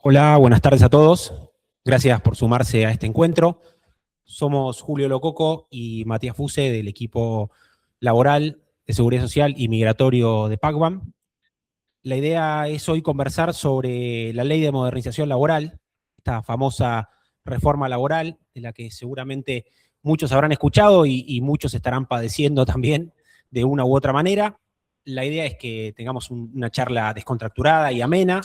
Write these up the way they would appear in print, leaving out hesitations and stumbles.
Hola, buenas tardes a todos. Gracias por sumarse a este encuentro. Somos Julio Lococo y Matías Fuse del equipo laboral de Seguridad Social y Migratorio de PACBAM. La idea es hoy conversar sobre la Ley de Modernización Laboral, esta famosa reforma laboral de la que seguramente muchos habrán escuchado y muchos estarán padeciendo también de una u otra manera. La idea es que tengamos una charla descontracturada y amena.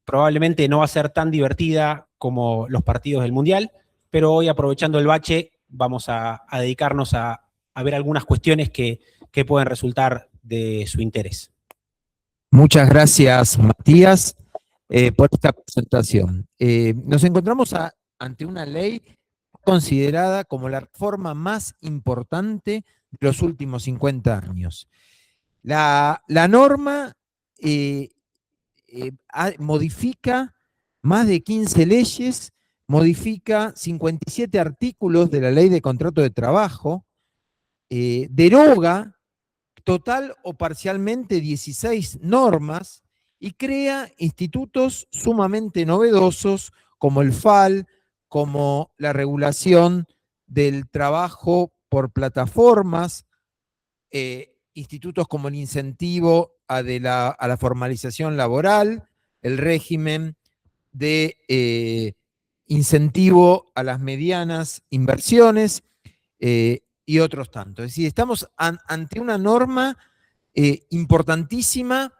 Probablemente no va a ser tan divertida como los partidos del Mundial, pero hoy, aprovechando el bache, vamos a dedicarnos a ver algunas cuestiones que pueden resultar de su interés. Muchas gracias, Matías, por esta presentación. Nos encontramos ante una ley considerada como la reforma más importante de los últimos 50 años. La norma modifica más de 15 leyes, modifica 57 artículos de la Ley de Contrato de Trabajo, deroga total o parcialmente 16 normas y crea institutos sumamente novedosos como el FAL, como la regulación del trabajo por plataformas, institutos como el incentivo a la formalización laboral, el régimen de incentivo a las medianas inversiones, y otros tantos. Es decir, estamos ante una norma importantísima,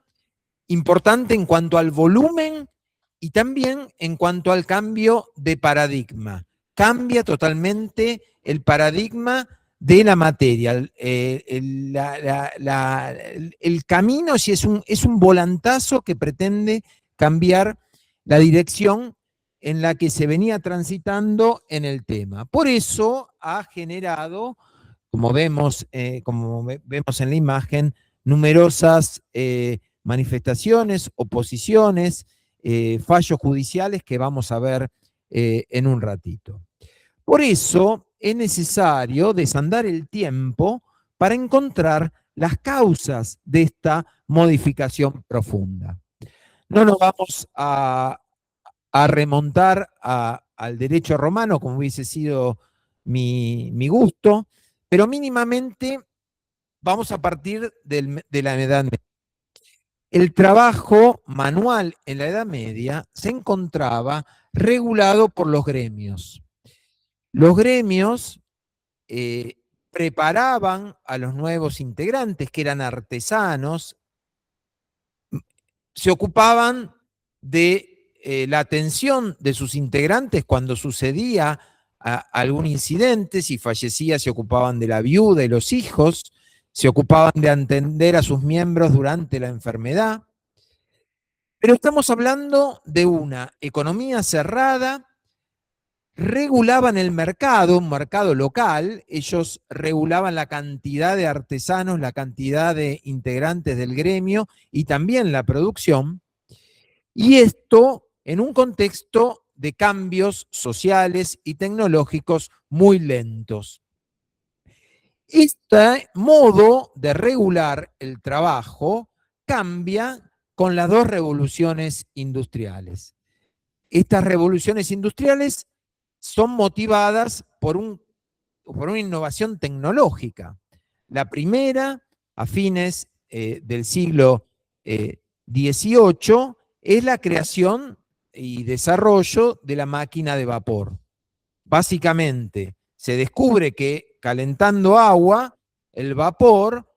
importante en cuanto al volumen y también en cuanto al cambio de paradigma. Cambia totalmente el paradigma de la materia. El camino sí es un volantazo que pretende cambiar la dirección en la que se venía transitando en el tema. Por eso ha generado, como vemos en la imagen, numerosas manifestaciones, oposiciones, fallos judiciales que vamos a ver en un ratito. Por eso es necesario desandar el tiempo para encontrar las causas de esta modificación profunda. No nos vamos a remontar al derecho romano, como hubiese sido mi gusto, pero mínimamente vamos a partir de la Edad Media. El trabajo manual en la Edad Media se encontraba regulado por los gremios. Los gremios preparaban a los nuevos integrantes, que eran artesanos, se ocupaban de la atención de sus integrantes cuando sucedía algún incidente. Si fallecía, se ocupaban de la viuda y los hijos, se ocupaban de atender a sus miembros durante la enfermedad. Pero estamos hablando de una economía cerrada, regulaban el mercado, un mercado local. Ellos regulaban la cantidad de artesanos, la cantidad de integrantes del gremio y también la producción. Y esto en un contexto de cambios sociales y tecnológicos muy lentos. Este modo de regular el trabajo cambia con las dos revoluciones industriales. Estas revoluciones industriales son motivadas por una innovación tecnológica. La primera, a fines del siglo XVIII, es la creación y desarrollo de la máquina de vapor. Básicamente, se descubre que calentando agua, el vapor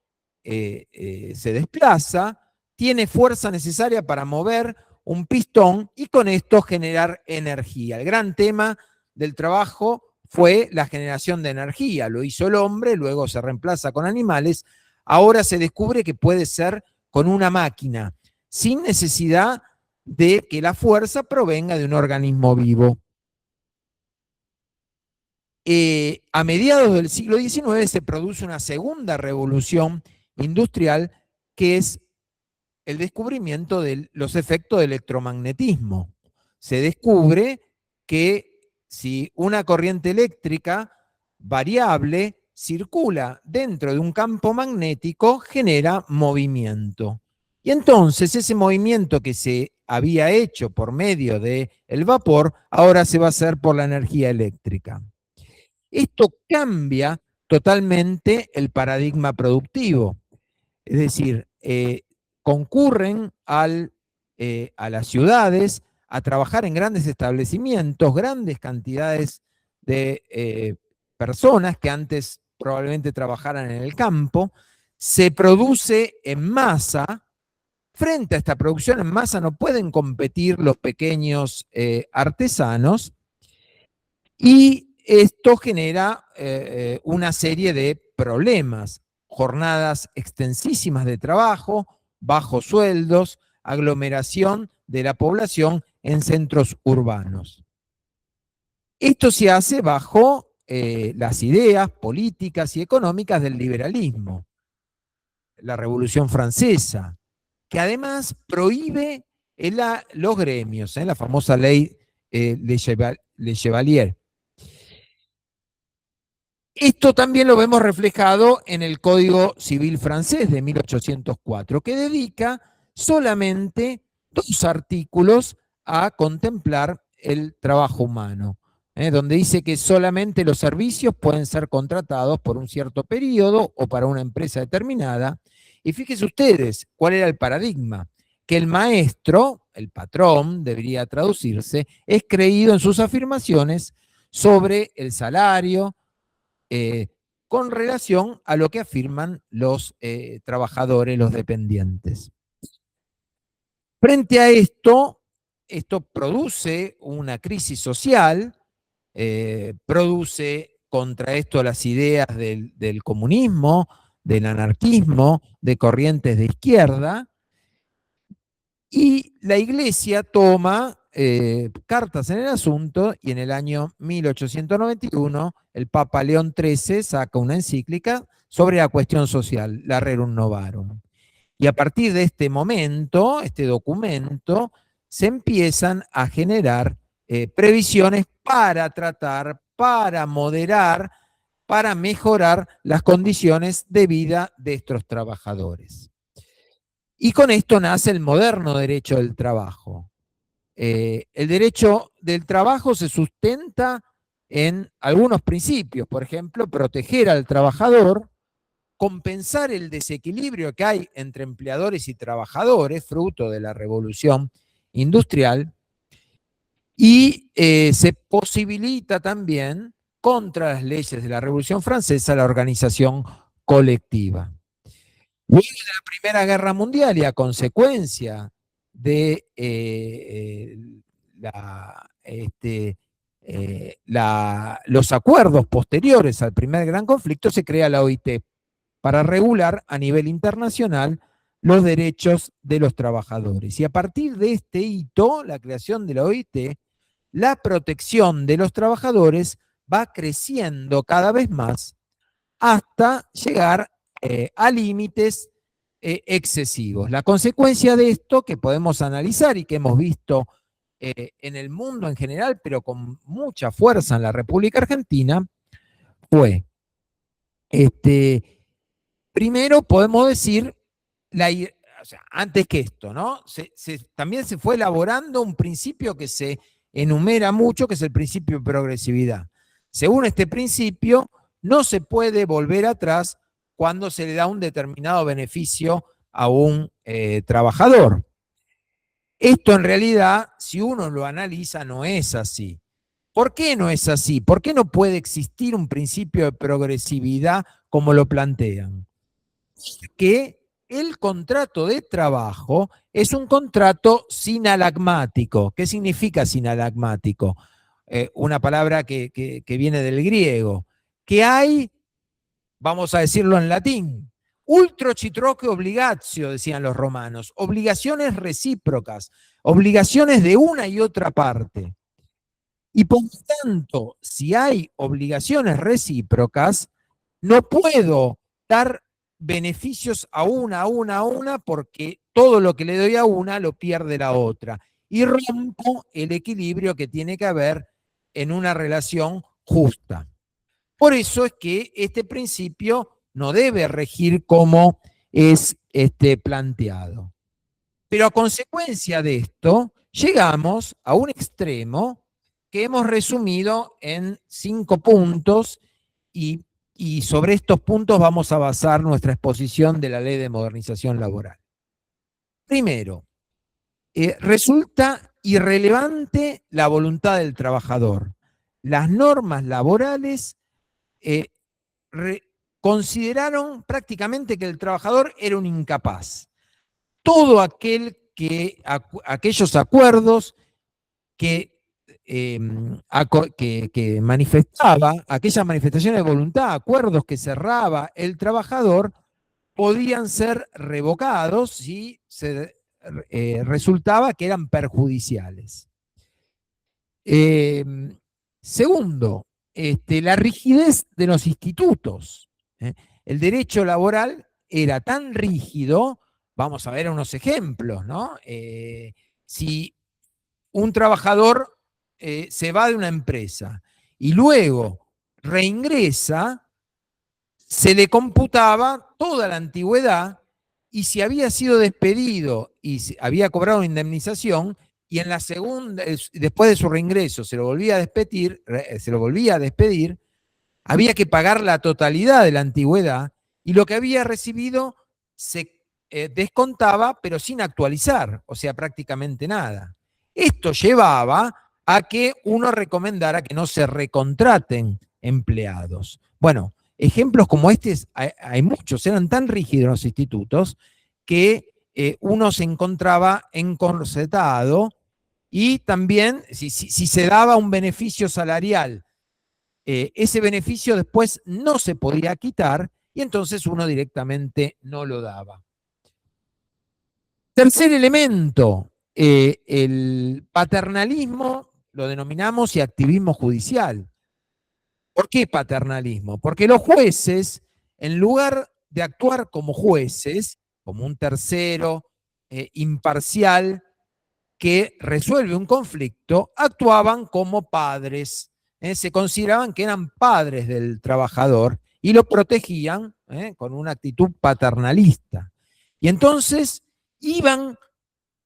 se desplaza, tiene fuerza necesaria para mover un pistón y con esto generar energía. El gran tema del trabajo fue la generación de energía. Lo hizo el hombre, luego se reemplaza con animales. Ahora se descubre que puede ser con una máquina, sin necesidad de que la fuerza provenga de un organismo vivo. A mediados del siglo XIX se produce una segunda revolución industrial, que es el descubrimiento de los efectos del electromagnetismo. Se descubre que si una corriente eléctrica variable circula dentro de un campo magnético, genera movimiento. Y entonces ese movimiento que se había hecho por medio del vapor, ahora se va a hacer por la energía eléctrica. Esto cambia totalmente el paradigma productivo. Es decir, concurren a las ciudades a trabajar en grandes establecimientos, grandes cantidades de personas que antes probablemente trabajaran en el campo, se produce en masa. Frente a esta producción en masa no pueden competir los pequeños artesanos, y esto genera una serie de problemas: jornadas extensísimas de trabajo, bajos sueldos, aglomeración de la población en centros urbanos. Esto se hace bajo las ideas políticas y económicas del liberalismo, la Revolución Francesa, que además prohíbe los gremios, la famosa ley Le Chevalier. Esto también lo vemos reflejado en el Código Civil francés de 1804, que dedica solamente 2 artículos a contemplar el trabajo humano, donde dice que solamente los servicios pueden ser contratados por un cierto periodo o para una empresa determinada. Y fíjense ustedes cuál era el paradigma: que el maestro, el patrón, debería traducirse, es creído en sus afirmaciones sobre el salario, con relación a lo que afirman los trabajadores, los dependientes. Frente a esto produce una crisis social, produce contra esto las ideas del comunismo, del anarquismo, de corrientes de izquierda, y la Iglesia toma cartas en el asunto, y en el año 1891 el Papa León XIII saca una encíclica sobre la cuestión social, la Rerum Novarum. Y a partir de este momento, este documento, se empiezan a generar previsiones para tratar, para moderar, para mejorar las condiciones de vida de estos trabajadores. Y con esto nace el moderno derecho del trabajo. El derecho del trabajo se sustenta en algunos principios: por ejemplo, proteger al trabajador, compensar el desequilibrio que hay entre empleadores y trabajadores, fruto de la revolución industrial, y se posibilita también, contra las leyes de la Revolución Francesa, la organización colectiva. Luego de la Primera Guerra Mundial, y a consecuencia de los acuerdos posteriores al primer gran conflicto, se crea la OIT para regular a nivel internacional los derechos de los trabajadores. Y a partir de este hito, la creación de la OIT, la protección de los trabajadores va creciendo cada vez más hasta llegar a límites excesivos. La consecuencia de esto, que podemos analizar y que hemos visto en el mundo en general, pero con mucha fuerza en la República Argentina, fue, primero podemos decir, antes que esto, ¿no? También se fue elaborando un principio que se enumera mucho, que es el principio de progresividad. Según este principio, no se puede volver atrás cuando se le da un determinado beneficio a un trabajador. Esto en realidad, si uno lo analiza, no es así. ¿Por qué no es así? ¿Por qué no puede existir un principio de progresividad como lo plantean? Que el contrato de trabajo es un contrato sinalagmático. ¿Qué significa sinalagmático? Una palabra que viene del griego. Que hay, vamos a decirlo en latín, ultrocitroque obligatio, decían los romanos, obligaciones recíprocas, obligaciones de una y otra parte. Y por tanto, si hay obligaciones recíprocas, no puedo dar beneficios a una, porque todo lo que le doy a una lo pierde la otra. Y rompo el equilibrio que tiene que haber en una relación justa. Por eso es que este principio no debe regir como es planteado. Pero a consecuencia de esto, llegamos a un extremo que hemos resumido en 5 puntos y sobre estos puntos vamos a basar nuestra exposición de la Ley de Modernización Laboral. Primero, resulta irrelevante la voluntad del trabajador. Las normas laborales consideraron prácticamente que el trabajador era un incapaz. Todo aquellos acuerdos que manifestaba, aquellas manifestaciones de voluntad, acuerdos que cerraba el trabajador, podían ser revocados si resultaba que eran perjudiciales. Segundo, la rigidez de los institutos. El derecho laboral era tan rígido, vamos a ver unos ejemplos, ¿no? Si un trabajador se va de una empresa y luego reingresa, se le computaba toda la antigüedad, y si había sido despedido y había cobrado una indemnización, y en la segunda, después de su reingreso, se lo volvía a despedir, había que pagar la totalidad de la antigüedad, y lo que había recibido se descontaba, pero sin actualizar, o sea, prácticamente nada. Esto llevaba a que uno recomendara que no se recontraten empleados. Bueno, ejemplos como este hay muchos, eran tan rígidos los institutos que uno se encontraba encorsetado, y también si se daba un beneficio salarial, ese beneficio después no se podía quitar, y entonces uno directamente no lo daba. Tercer elemento, el paternalismo lo denominamos y activismo judicial. ¿Por qué paternalismo? Porque los jueces, en lugar de actuar como jueces, como un tercero imparcial que resuelve un conflicto, actuaban como padres. Se consideraban que eran padres del trabajador y lo protegían con una actitud paternalista. Y entonces iban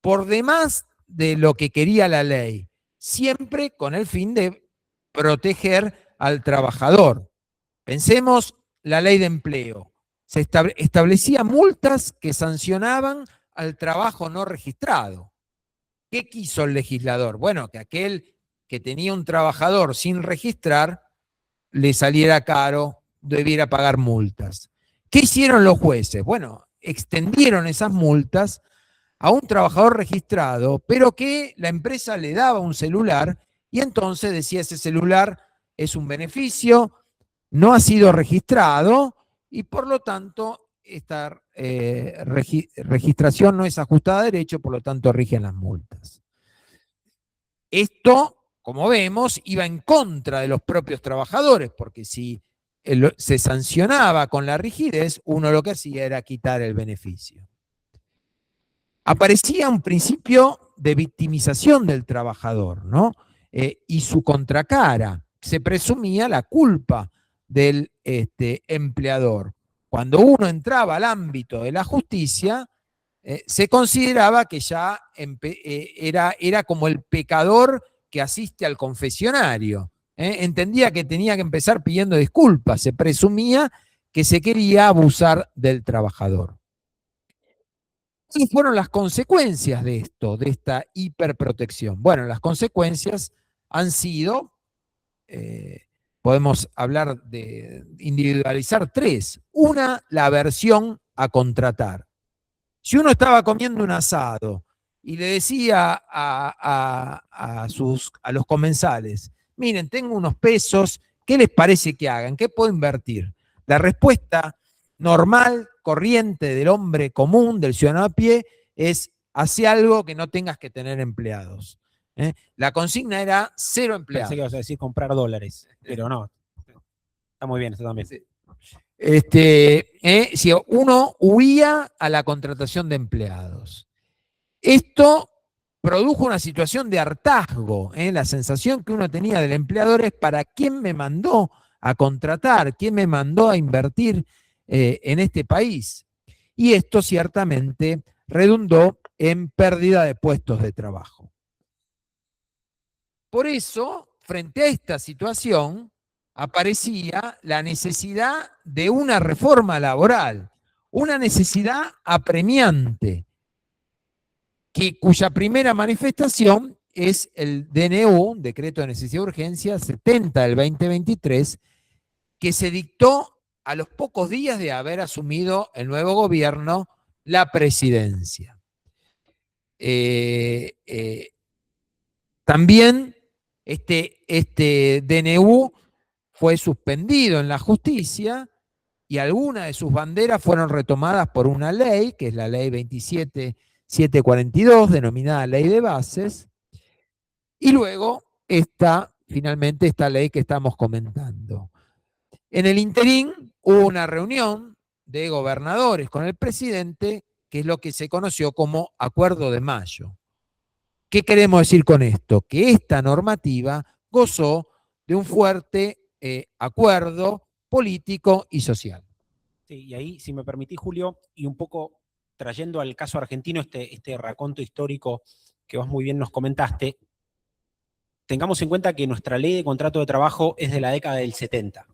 por demás de lo que quería la ley, siempre con el fin de proteger al trabajador. Pensemos la ley de empleo. Se establecía multas que sancionaban al trabajo no registrado. ¿Qué quiso el legislador? Bueno, que aquel que tenía un trabajador sin registrar le saliera caro, debiera pagar multas. ¿Qué hicieron los jueces? Bueno, extendieron esas multas a un trabajador registrado, pero que la empresa le daba un celular, y entonces decía: ese celular es un beneficio, no ha sido registrado, y por lo tanto esta registración no es ajustada a derecho, por lo tanto rigen las multas. Esto, como vemos, iba en contra de los propios trabajadores, porque si se sancionaba con la rigidez, uno lo que hacía era quitar el beneficio. Aparecía un principio de victimización del trabajador, ¿no? Y su contracara. Se presumía la culpa del empleador. Cuando uno entraba al ámbito de la justicia, se consideraba que ya era como el pecador que asiste al confesionario. Entendía que tenía que empezar pidiendo disculpas. Se presumía que se quería abusar del trabajador. ¿Cuáles fueron las consecuencias de esto, de esta hiperprotección? Bueno, las consecuencias han sido, podemos hablar de individualizar 3. Una, la aversión a contratar. Si uno estaba comiendo un asado y le decía a los comensales: miren, tengo unos pesos, ¿qué les parece que hagan? ¿Qué puedo invertir? La respuesta normal, corriente del hombre común, del ciudadano a pie, es: hace algo que no tengas que tener empleados. La consigna era 0 empleados. Pensé que ibas a decir comprar dólares, pero no. Está muy bien, eso también. Si uno huía a la contratación de empleados. Esto produjo una situación de hartazgo. La sensación que uno tenía del empleador es: ¿para quién me mandó a contratar? ¿Quién me mandó a invertir en este país? Y esto ciertamente redundó en pérdida de puestos de trabajo. Por eso, frente a esta situación, aparecía la necesidad de una reforma laboral, una necesidad apremiante, cuya primera manifestación es el DNU, Decreto de Necesidad de Urgencia 70 del 2023, que se dictó a los pocos días de haber asumido el nuevo gobierno la presidencia. También este DNU fue suspendido en la justicia y algunas de sus banderas fueron retomadas por una ley, que es la ley 27742, denominada Ley de Bases, y luego finalmente esta ley que estamos comentando. En el interín hubo una reunión de gobernadores con el presidente, que es lo que se conoció como Acuerdo de Mayo. ¿Qué queremos decir con esto? Que esta normativa gozó de un fuerte acuerdo político y social. Sí, y ahí, si me permitís, Julio, y un poco trayendo al caso argentino este raconto histórico que vos muy bien nos comentaste, tengamos en cuenta que nuestra ley de contrato de trabajo es de la década del 70,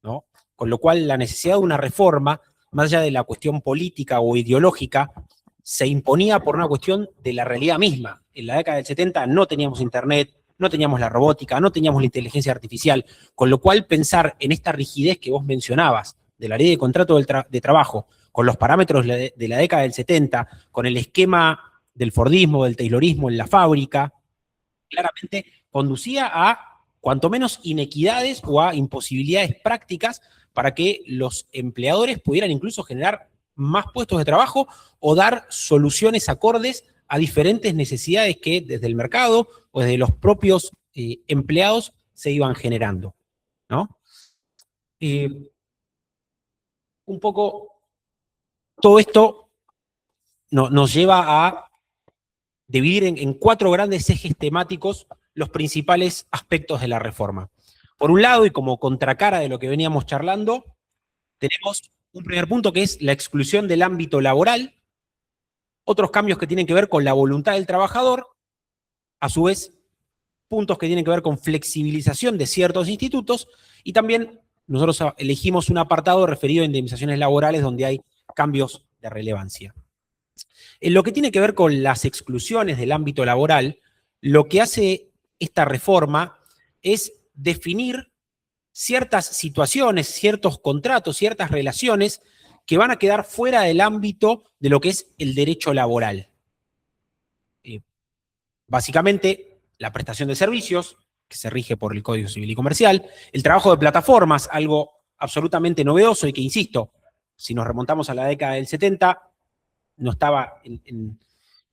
¿no? Con lo cual la necesidad de una reforma, más allá de la cuestión política o ideológica, se imponía por una cuestión de la realidad misma. En la década del 70 no teníamos internet, no teníamos la robótica, no teníamos la inteligencia artificial, con lo cual pensar en esta rigidez que vos mencionabas de la ley de contrato de trabajo, con los parámetros de la década del 70, con el esquema del fordismo, del taylorismo en la fábrica, claramente conducía a, cuanto menos, inequidades o a imposibilidades prácticas para que los empleadores pudieran incluso generar más puestos de trabajo o dar soluciones acordes a diferentes necesidades que desde el mercado o desde los propios empleados se iban generando, ¿no? Un poco todo esto nos lleva a dividir en 4 grandes ejes temáticos los principales aspectos de la reforma. Por un lado, y como contracara de lo que veníamos charlando, tenemos un primer punto que es la exclusión del ámbito laboral, otros cambios que tienen que ver con la voluntad del trabajador, a su vez, puntos que tienen que ver con flexibilización de ciertos institutos, y también nosotros elegimos un apartado referido a indemnizaciones laborales donde hay cambios de relevancia. En lo que tiene que ver con las exclusiones del ámbito laboral, lo que hace esta reforma es definir ciertas situaciones, ciertos contratos, ciertas relaciones que van a quedar fuera del ámbito de lo que es el derecho laboral. Básicamente, la prestación de servicios, que se rige por el Código Civil y Comercial, el trabajo de plataformas, algo absolutamente novedoso y que, insisto, si nos remontamos a la década del 70, no estaba en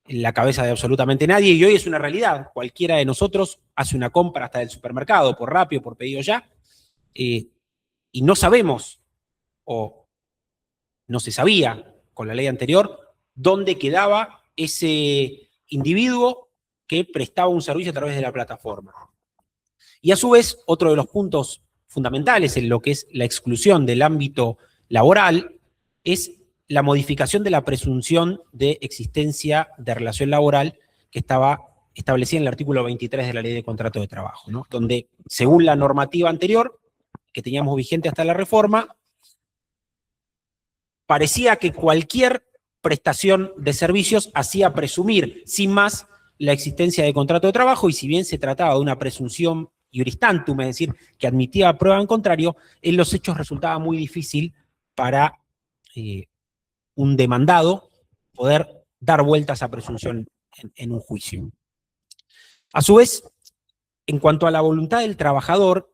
la cabeza de absolutamente nadie, y hoy es una realidad. Cualquiera de nosotros hace una compra hasta del supermercado, por Rappi o por Pedido Ya, y no sabemos, o no se sabía con la ley anterior, dónde quedaba ese individuo que prestaba un servicio a través de la plataforma. Y a su vez, otro de los puntos fundamentales en lo que es la exclusión del ámbito laboral es la modificación de la presunción de existencia de relación laboral que estaba establecida en el artículo 23 de la Ley de Contrato de Trabajo, ¿no? Donde, según la normativa anterior, que teníamos vigente hasta la reforma, parecía que cualquier prestación de servicios hacía presumir, sin más, la existencia de contrato de trabajo, y si bien se trataba de una presunción iuris tantum, es decir, que admitía prueba en contrario, en los hechos resultaba muy difícil para un demandado poder dar vuelta a esa presunción en un juicio. A su vez, en cuanto a la voluntad del trabajador,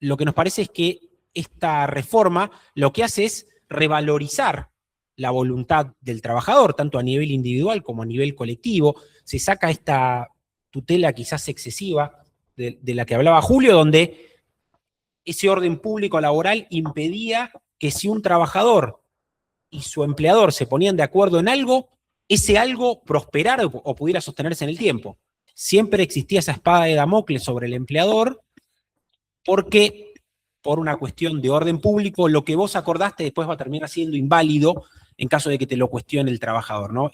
lo que nos parece es que esta reforma lo que hace es revalorizar la voluntad del trabajador, tanto a nivel individual como a nivel colectivo. Se saca esta tutela quizás excesiva de la que hablaba Julio, donde ese orden público laboral impedía que si un trabajador y su empleador se ponían de acuerdo en algo, ese algo prosperara o pudiera sostenerse en el tiempo. Siempre existía esa espada de Damocles sobre el empleador, porque por una cuestión de orden público, lo que vos acordaste después va a terminar siendo inválido en caso de que te lo cuestione el trabajador, ¿no?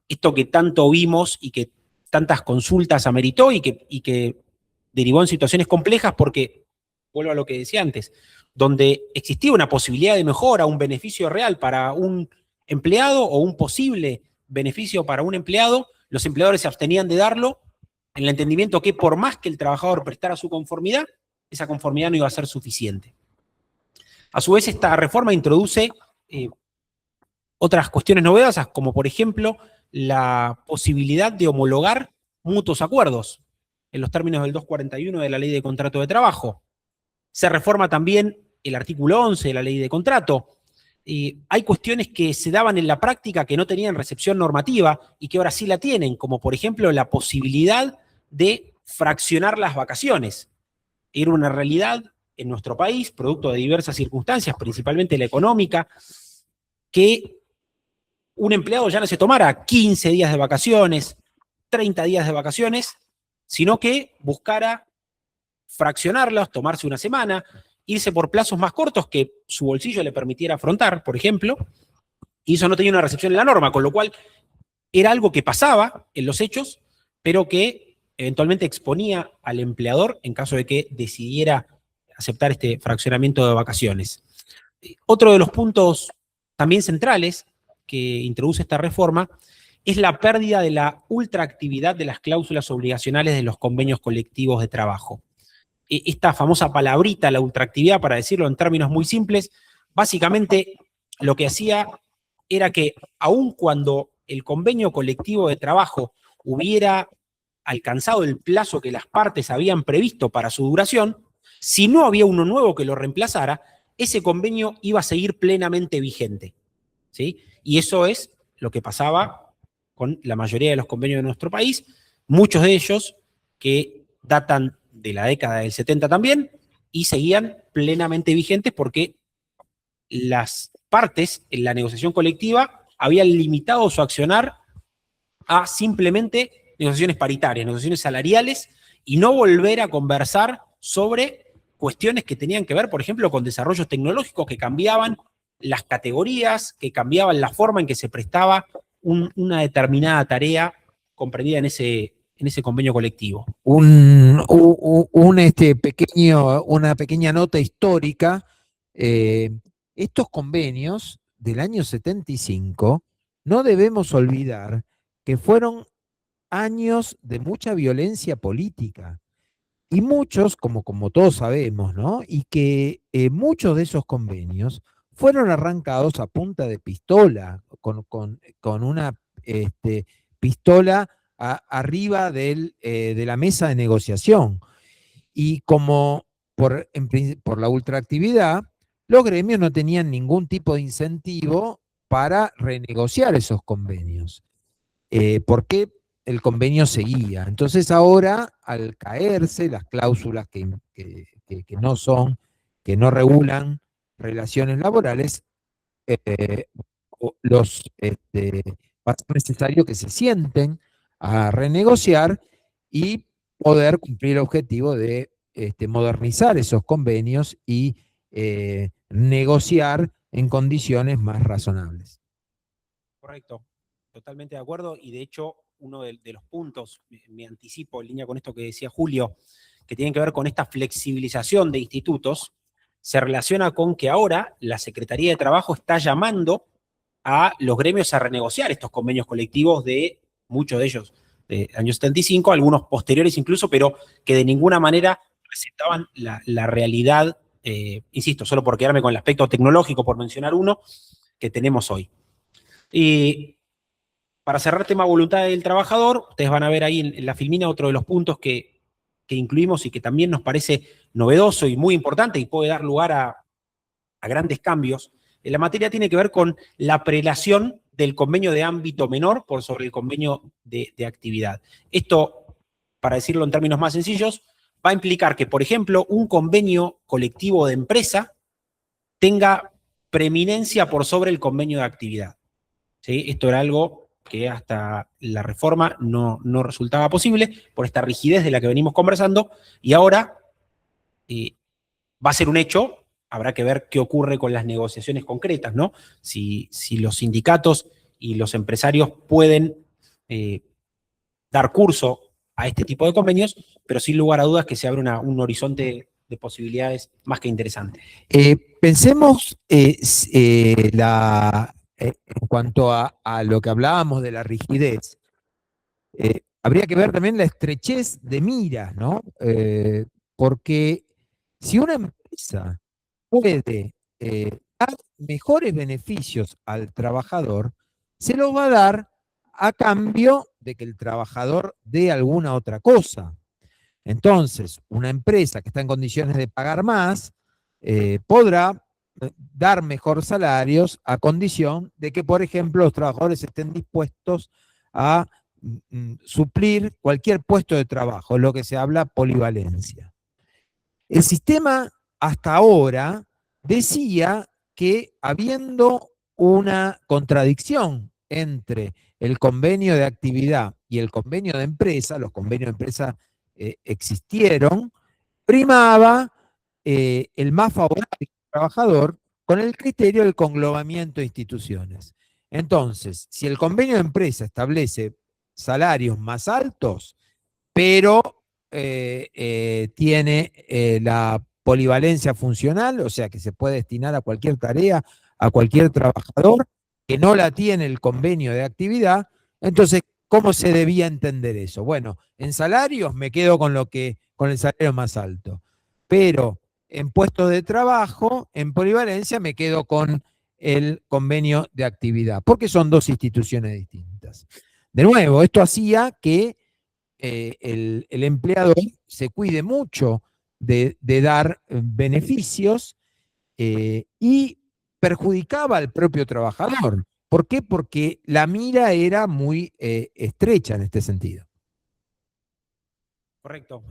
esto que tanto vimos y que tantas consultas ameritó y que derivó en situaciones complejas porque, vuelvo a lo que decía antes, donde existía una posibilidad de mejora, un beneficio real para un empleado o un posible beneficio para un empleado, los empleadores se abstenían de darlo en el entendimiento que por más que el trabajador prestara su conformidad, esa conformidad no iba a ser suficiente. A su vez, esta reforma introduce otras cuestiones novedosas, como por ejemplo la posibilidad de homologar mutuos acuerdos en los términos del 241 de la Ley de Contrato de Trabajo. Se reforma también el artículo 11 de la Ley de Contrato. Hay cuestiones que se daban en la práctica que no tenían recepción normativa y que ahora sí la tienen, como por ejemplo la posibilidad de fraccionar las vacaciones. Era una realidad en nuestro país, producto de diversas circunstancias, principalmente la económica, que un empleado ya no se tomara 15 días de vacaciones, 30 días de vacaciones, sino que buscara fraccionarlos, tomarse una semana, irse por plazos más cortos que su bolsillo le permitiera afrontar, por ejemplo, y eso no tenía una recepción en la norma, con lo cual era algo que pasaba en los hechos, pero que eventualmente exponía al empleador en caso de que decidiera aceptar este fraccionamiento de vacaciones. Otro de los puntos también centrales que introduce esta reforma es la pérdida de la ultraactividad de las cláusulas obligacionales de los convenios colectivos de trabajo. Esta famosa palabrita, la ultraactividad, para decirlo en términos muy simples, básicamente lo que hacía era que aun cuando el convenio colectivo de trabajo hubiera alcanzado el plazo que las partes habían previsto para su duración, si no había uno nuevo que lo reemplazara, ese convenio iba a seguir plenamente vigente, ¿sí? Y eso es lo que pasaba con la mayoría de los convenios de nuestro país, muchos de ellos que datan de la década del 70 también, y seguían plenamente vigentes porque las partes en la negociación colectiva habían limitado su accionar a simplemente negociaciones paritarias, negociaciones salariales, y no volver a conversar sobre cuestiones que tenían que ver, por ejemplo, con desarrollos tecnológicos que cambiaban las categorías, que cambiaban la forma en que se prestaba una determinada tarea comprendida en ese convenio colectivo. Una pequeña nota histórica. Estos convenios del año 75, no debemos olvidar que fueron años de mucha violencia política. Y muchos, como todos sabemos, ¿no? Y que muchos de esos convenios fueron arrancados a punta de pistola, con una pistola arriba de la mesa de negociación. Y como por la ultraactividad, los gremios no tenían ningún tipo de incentivo para renegociar esos convenios. Porque el convenio seguía. Entonces ahora, al caerse las cláusulas que no regulan relaciones laborales, va a ser necesario que se sienten a renegociar y poder cumplir el objetivo de modernizar esos convenios y negociar en condiciones más razonables. Correcto, totalmente de acuerdo, y de hecho uno de los puntos, me anticipo en línea con esto que decía Julio, que tienen que ver con esta flexibilización de institutos, se relaciona con que ahora la Secretaría de Trabajo está llamando a los gremios a renegociar estos convenios colectivos de muchos de ellos de años 75, algunos posteriores incluso, pero que de ninguna manera presentaban la realidad, insisto, solo por quedarme con el aspecto tecnológico, por mencionar uno, que tenemos hoy. Y para cerrar tema voluntad del trabajador, ustedes van a ver ahí en la filmina otro de los puntos que incluimos y que también nos parece novedoso y muy importante y puede dar lugar a grandes cambios. La materia tiene que ver con la prelación del convenio de ámbito menor por sobre el convenio de actividad. Esto, para decirlo en términos más sencillos, va a implicar que, por ejemplo, un convenio colectivo de empresa tenga preeminencia por sobre el convenio de actividad. ¿Sí? Esto era algo que hasta la reforma no resultaba posible por esta rigidez de la que venimos conversando, y ahora va a ser un hecho. Habrá que ver qué ocurre con las negociaciones concretas, ¿no? Si los sindicatos y los empresarios pueden dar curso a este tipo de convenios, pero sin lugar a dudas que se abre un horizonte de posibilidades más que interesante. Pensemos en cuanto a lo que hablábamos de la rigidez, habría que ver también la estrechez de miras, ¿no? Porque si una empresa puede dar mejores beneficios al trabajador, se los va a dar a cambio de que el trabajador dé alguna otra cosa. Entonces, una empresa que está en condiciones de pagar más podrá dar mejor salarios a condición de que, por ejemplo, los trabajadores estén dispuestos a suplir cualquier puesto de trabajo, lo que se habla polivalencia. El sistema hasta ahora decía que habiendo una contradicción entre el convenio de actividad y el convenio de empresa, los convenios de empresa existieron, primaba el más favorable al trabajador con el criterio del conglobamiento de instituciones. Entonces, si el convenio de empresa establece salarios más altos, pero tiene la polivalencia funcional, o sea que se puede destinar a cualquier tarea, a cualquier trabajador, que no la tiene el convenio de actividad, entonces, ¿cómo se debía entender eso? Bueno, en salarios me quedo con el salario más alto, pero en puestos de trabajo, en polivalencia, me quedo con el convenio de actividad, porque son dos instituciones distintas. De nuevo, esto hacía que el empleador se cuide mucho de dar beneficios y perjudicaba al propio trabajador. ¿Por qué? Porque la mira era muy estrecha en este sentido. Correcto.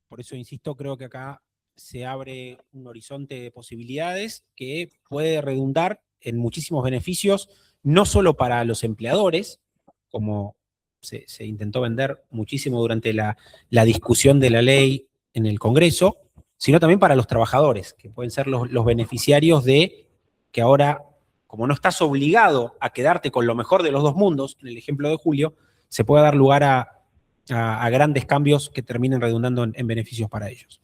Por eso insisto, creo que acá se abre un horizonte de posibilidades que puede redundar en muchísimos beneficios, no solo para los empleadores, como se intentó vender muchísimo durante la discusión de la ley en el Congreso, sino también para los trabajadores, que pueden ser los beneficiarios de que ahora, como no estás obligado a quedarte con lo mejor de los dos mundos, en el ejemplo de Julio, se puede dar lugar a grandes cambios que terminen redundando en beneficios para ellos.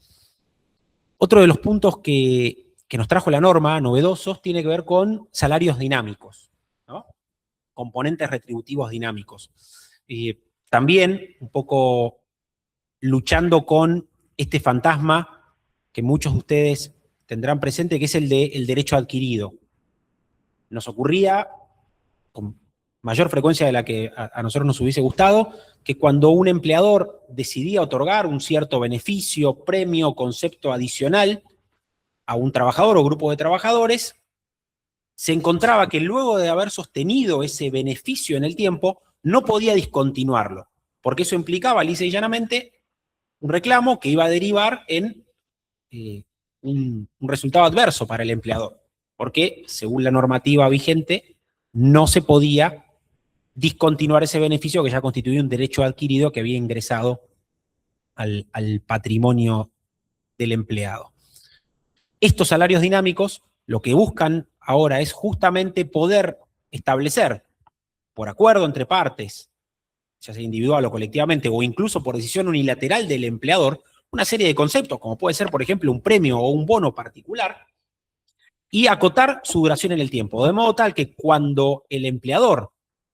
Otro de los puntos que nos trajo la norma, novedosos, tiene que ver con salarios dinámicos, ¿no? Componentes retributivos dinámicos. También un poco luchando con este fantasma que muchos de ustedes tendrán presente, que es el del derecho adquirido. Nos ocurría con mayor frecuencia de la que a nosotros nos hubiese gustado, que cuando un empleador decidía otorgar un cierto beneficio, premio, concepto adicional a un trabajador o grupo de trabajadores, se encontraba que luego de haber sostenido ese beneficio en el tiempo, no podía discontinuarlo, porque eso implicaba, lisa y llanamente, un reclamo que iba a derivar en un resultado adverso para el empleador, porque según la normativa vigente, no se podía discontinuar ese beneficio que ya constituía un derecho adquirido que había ingresado al patrimonio del empleado. Estos salarios dinámicos lo que buscan ahora es justamente poder establecer, por acuerdo entre partes, ya sea individual o colectivamente, o incluso por decisión unilateral del empleador, una serie de conceptos, como puede ser, por ejemplo, un premio o un bono particular, y acotar su duración en el tiempo, de modo tal que cuando el empleador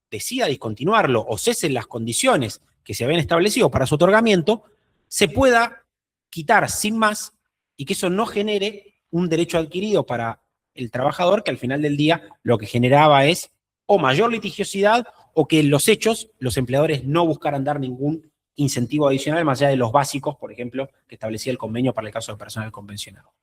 decida discontinuarlo o cesen las condiciones que se habían establecido para su otorgamiento, se pueda quitar sin más y que eso no genere un derecho adquirido para el trabajador, que al final del día lo que generaba es o mayor litigiosidad o que en los hechos los empleadores no buscaran dar ningún incentivo adicional más allá de los básicos, por ejemplo, que establecía el convenio para el caso de personal convencionado.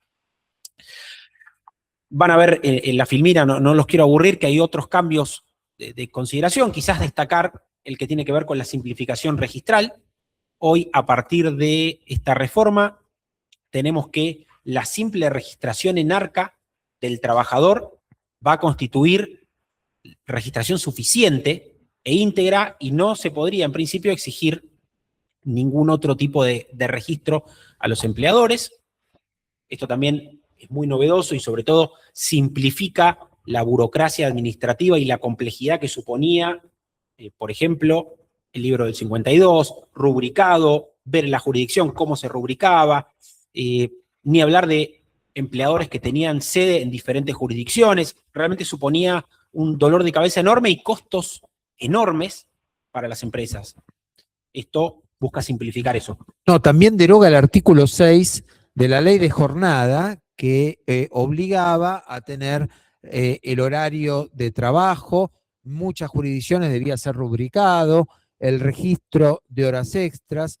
Van a ver en la filmina, no los quiero aburrir, que hay otros cambios de consideración, quizás destacar el que tiene que ver con la simplificación registral. Hoy, a partir de esta reforma, tenemos que la simple registración en ARCA del trabajador va a constituir registración suficiente e íntegra y no se podría, en principio, exigir ningún otro tipo de registro a los empleadores. Esto también es muy novedoso y sobre todo simplifica la burocracia administrativa y la complejidad que suponía, por ejemplo, el libro del 52, rubricado, ver la jurisdicción cómo se rubricaba, ni hablar de empleadores que tenían sede en diferentes jurisdicciones. Realmente suponía un dolor de cabeza enorme y costos enormes para las empresas. Esto busca simplificar eso. No, también deroga el artículo 6 de la ley de jornada que obligaba a tener el horario de trabajo, muchas jurisdicciones debía ser rubricado, el registro de horas extras,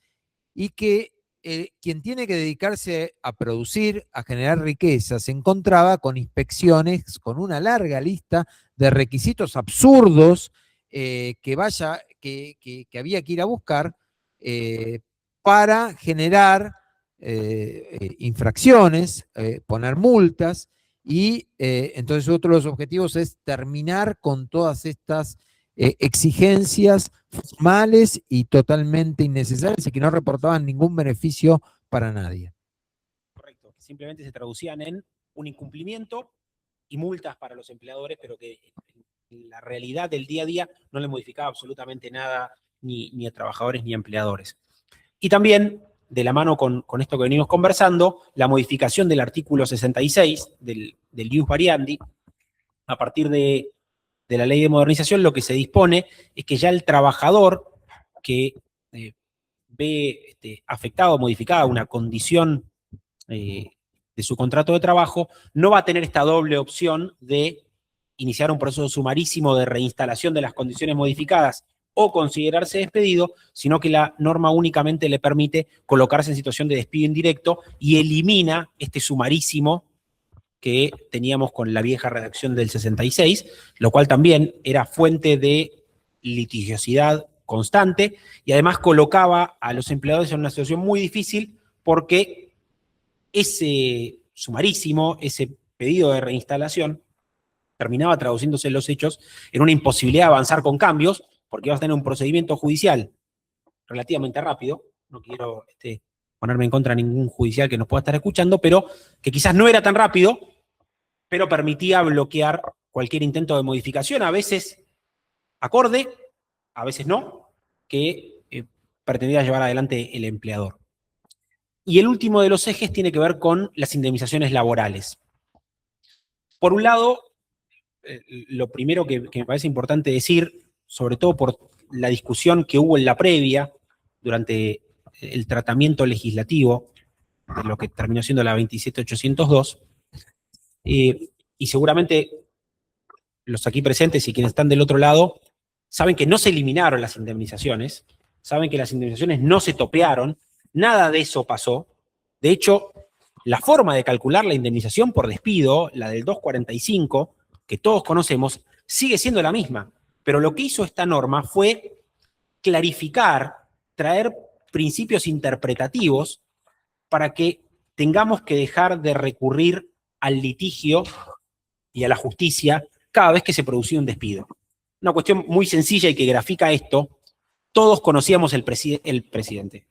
y que quien tiene que dedicarse a producir, a generar riqueza, se encontraba con inspecciones, con una larga lista de requisitos absurdos que había que ir a buscar para generar infracciones, poner multas, y entonces otro de los objetivos es terminar con todas estas exigencias formales y totalmente innecesarias y que no reportaban ningún beneficio para nadie. Correcto, simplemente se traducían en un incumplimiento y multas para los empleadores, pero que en la realidad del día a día no le modificaba absolutamente nada ni a trabajadores ni a empleadores. Y también, de la mano con esto que venimos conversando, la modificación del artículo 66 del ius variandi, a partir de la ley de modernización, lo que se dispone es que ya el trabajador que ve afectado o modificada una condición de su contrato de trabajo, no va a tener esta doble opción de iniciar un proceso sumarísimo de reinstalación de las condiciones modificadas o considerarse despedido, sino que la norma únicamente le permite colocarse en situación de despido indirecto y elimina este sumarísimo que teníamos con la vieja redacción del 66, lo cual también era fuente de litigiosidad constante y además colocaba a los empleadores en una situación muy difícil porque ese sumarísimo, ese pedido de reinstalación, terminaba traduciéndose en los hechos en una imposibilidad de avanzar con cambios, porque ibas a tener un procedimiento judicial relativamente rápido. No quiero ponerme en contra de ningún judicial que nos pueda estar escuchando, pero que quizás no era tan rápido, pero permitía bloquear cualquier intento de modificación, a veces acorde, a veces no, que pretendía llevar adelante el empleador. Y el último de los ejes tiene que ver con las indemnizaciones laborales. Por un lado, lo primero que me parece importante decir, sobre todo por la discusión que hubo en la previa, durante el tratamiento legislativo, de lo que terminó siendo la 27802, y seguramente los aquí presentes y quienes están del otro lado saben que no se eliminaron las indemnizaciones, saben que las indemnizaciones no se topearon, nada de eso pasó. De hecho, la forma de calcular la indemnización por despido, la del 245, que todos conocemos, sigue siendo la misma. Pero lo que hizo esta norma fue clarificar, traer principios interpretativos para que tengamos que dejar de recurrir al litigio y a la justicia cada vez que se producía un despido. Una cuestión muy sencilla y que grafica esto. Todos conocíamos el precedente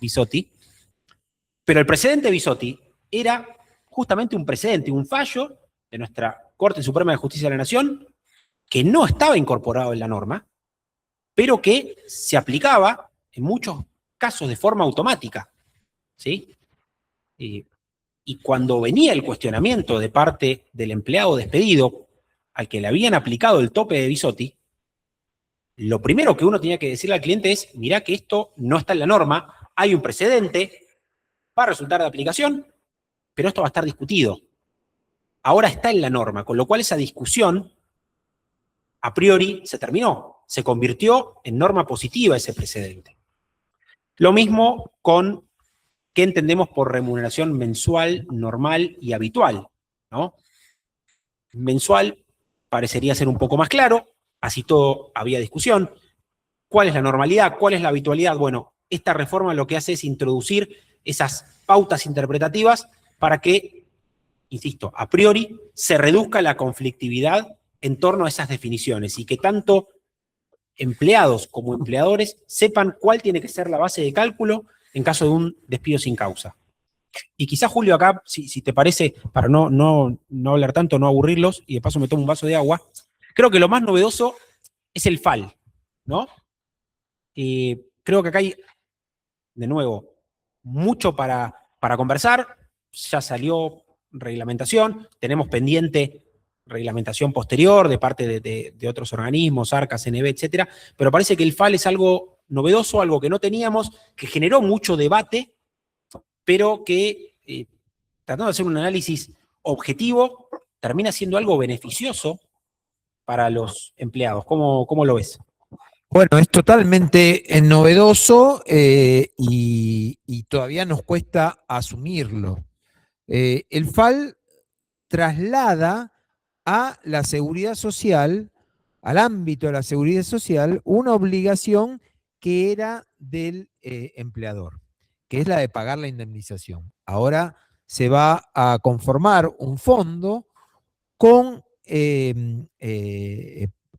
Bisotti, pero el precedente Bisotti era justamente un precedente, un fallo de nuestra Corte Suprema de Justicia de la Nación que no estaba incorporado en la norma, pero que se aplicaba en muchos casos de forma automática, ¿sí? Y cuando venía el cuestionamiento de parte del empleado despedido al que le habían aplicado el tope de Bisotti, lo primero que uno tenía que decirle al cliente es, mirá que esto no está en la norma, hay un precedente, va a resultar de aplicación, pero esto va a estar discutido. Ahora está en la norma, con lo cual esa discusión a priori se terminó, se convirtió en norma positiva ese precedente. Lo mismo con qué entendemos por remuneración mensual, normal y habitual, ¿no? Mensual parecería ser un poco más claro, así todo había discusión. ¿Cuál es la normalidad? ¿Cuál es la habitualidad? Bueno, esta reforma lo que hace es introducir esas pautas interpretativas para que, insisto, a priori se reduzca la conflictividad en torno a esas definiciones y que tanto empleados como empleadores sepan cuál tiene que ser la base de cálculo en caso de un despido sin causa. Y quizás, Julio, acá, si te parece, para no hablar tanto, no aburrirlos, y de paso me tomo un vaso de agua, creo que lo más novedoso es el FAL. ¿no? Creo que acá hay, de nuevo, mucho para conversar. Ya salió reglamentación, tenemos pendiente reglamentación posterior de parte de otros organismos, ARCA, CNB, etcétera, pero parece que el FAL es algo novedoso, algo que no teníamos, que generó mucho debate, pero que, tratando de hacer un análisis objetivo, termina siendo algo beneficioso para los empleados. ¿Cómo lo ves? Bueno, es totalmente novedoso y todavía nos cuesta asumirlo. El FAL traslada a la seguridad social, al ámbito de la seguridad social, una obligación que era del empleador, que es la de pagar la indemnización. Ahora se va a conformar un fondo con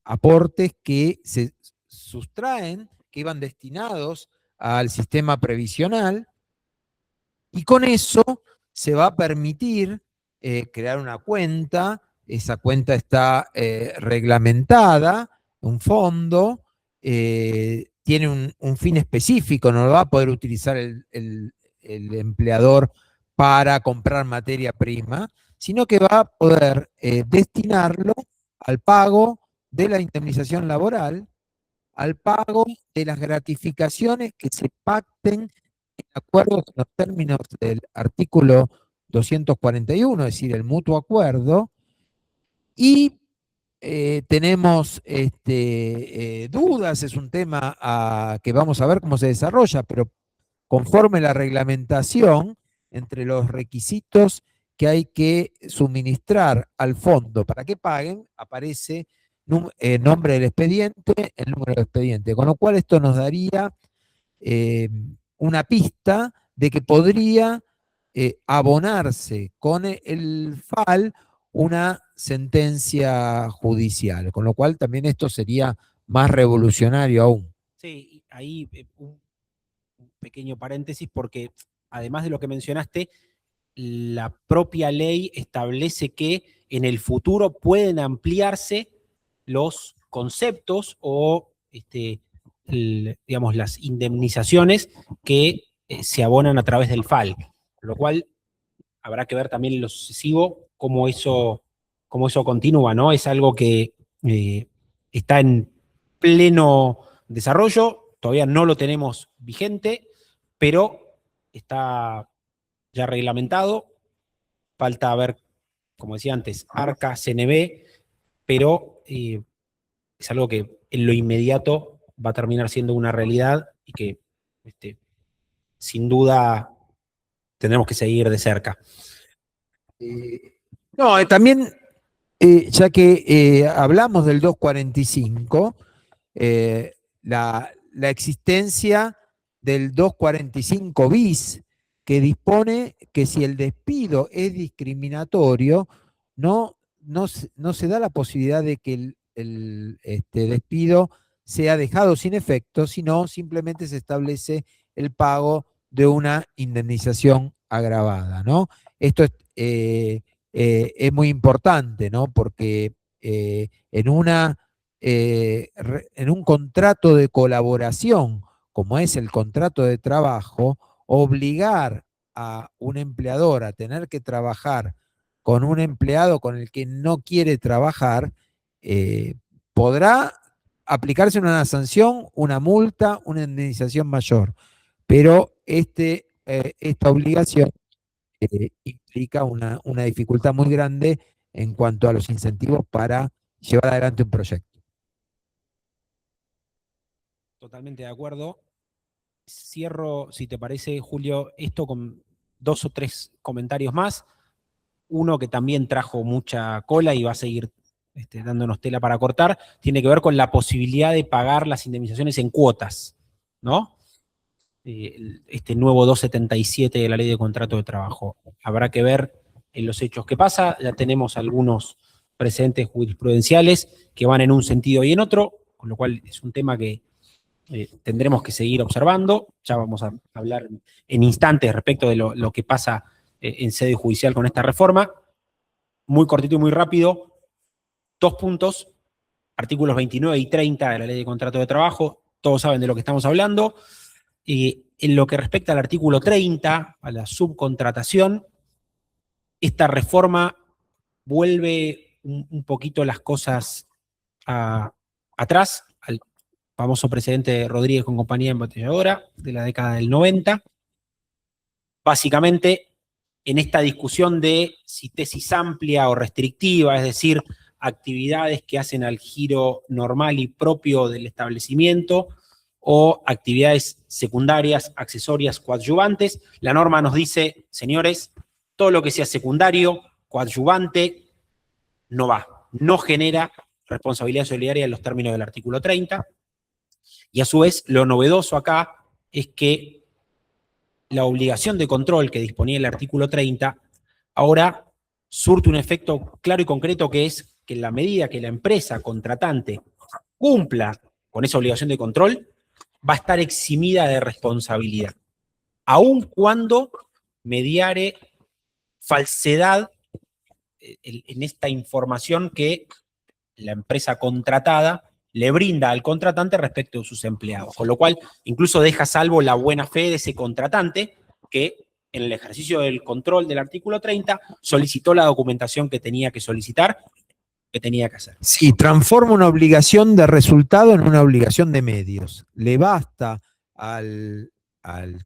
aportes que se sustraen, que iban destinados al sistema previsional, y con eso se va a permitir crear una cuenta. Esa cuenta está reglamentada, un fondo, tiene un fin específico, no lo va a poder utilizar el empleador para comprar materia prima, sino que va a poder destinarlo al pago de la indemnización laboral, al pago de las gratificaciones que se pacten de acuerdo con los términos del artículo 241, es decir, el mutuo acuerdo, y tenemos dudas, es un tema que vamos a ver cómo se desarrolla, pero conforme la reglamentación, entre los requisitos que hay que suministrar al fondo para que paguen, aparece nombre del expediente, el número del expediente, con lo cual esto nos daría una pista de que podría abonarse con el FAL una sentencia judicial, con lo cual también esto sería más revolucionario aún. Sí, ahí un pequeño paréntesis, porque además de lo que mencionaste, la propia ley establece que en el futuro pueden ampliarse los conceptos o, digamos, las indemnizaciones que se abonan a través del FAL, lo cual habrá que ver también en lo sucesivo cómo eso continúa, ¿no? Es algo que está en pleno desarrollo, todavía no lo tenemos vigente, pero está ya reglamentado. Falta ver, como decía antes, ARCA, CNB, pero es algo que en lo inmediato va a terminar siendo una realidad y que sin duda tendremos que seguir de cerca. No, también, ya que hablamos del 245, la existencia del 245 bis, que dispone que si el despido es discriminatorio, no se da la posibilidad de que el despido sea dejado sin efecto, sino simplemente se establece el pago de una indemnización agravada, ¿no? Esto es muy importante, ¿no? Porque en un contrato de colaboración, como es el contrato de trabajo, obligar a un empleador a tener que trabajar con un empleado con el que no quiere trabajar, podrá aplicarse una sanción, una multa, una indemnización mayor, pero esta obligación implica una dificultad muy grande en cuanto a los incentivos para llevar adelante un proyecto. Totalmente de acuerdo. Cierro, si te parece, Julio, esto con 2 o 3 comentarios más. Uno que también trajo mucha cola y va a seguir dándonos tela para cortar, tiene que ver con la posibilidad de pagar las indemnizaciones en cuotas, ¿no? Este nuevo 277 de la Ley de Contrato de Trabajo. Habrá que ver en los hechos qué pasa. Ya tenemos algunos precedentes jurisprudenciales que van en un sentido y en otro, con lo cual es un tema que tendremos que seguir observando. Ya vamos a hablar en instantes respecto de lo que pasa en sede judicial con esta reforma. Muy cortito y muy rápido. 2 puntos. artículos 29 y 30 de la Ley de Contrato de Trabajo, todos saben de lo que estamos hablando. En lo que respecta al artículo 30, a la subcontratación, esta reforma vuelve un poquito las cosas atrás, al famoso precedente Rodríguez con compañía embotelladora de la década del 90. Básicamente, en esta discusión de si tesis amplia o restrictiva, es decir, actividades que hacen al giro normal y propio del establecimiento o actividades secundarias, accesorias, coadyuvantes, la norma nos dice, señores, todo lo que sea secundario, coadyuvante, no va, no genera responsabilidad solidaria en los términos del artículo 30. Y a su vez, lo novedoso acá es que la obligación de control que disponía el artículo 30 ahora surte un efecto claro y concreto, que es que en la medida que la empresa contratante cumpla con esa obligación de control, va a estar eximida de responsabilidad, aun cuando mediare falsedad en esta información que la empresa contratada le brinda al contratante respecto de sus empleados, con lo cual incluso deja salvo la buena fe de ese contratante que en el ejercicio del control del artículo 30 solicitó la documentación que tenía que solicitar, que tenía que hacer. Sí, transforma una obligación de resultado en una obligación de medios. Le basta al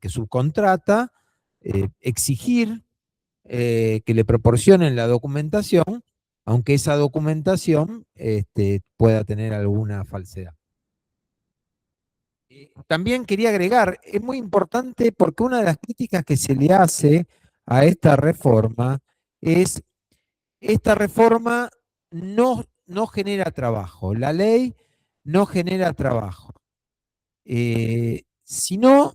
que subcontrata exigir que le proporcionen la documentación, aunque esa documentación pueda tener alguna falsedad. También quería agregar, es muy importante porque una de las críticas que se le hace a esta reforma es, esta reforma no genera trabajo, la ley no genera trabajo, sino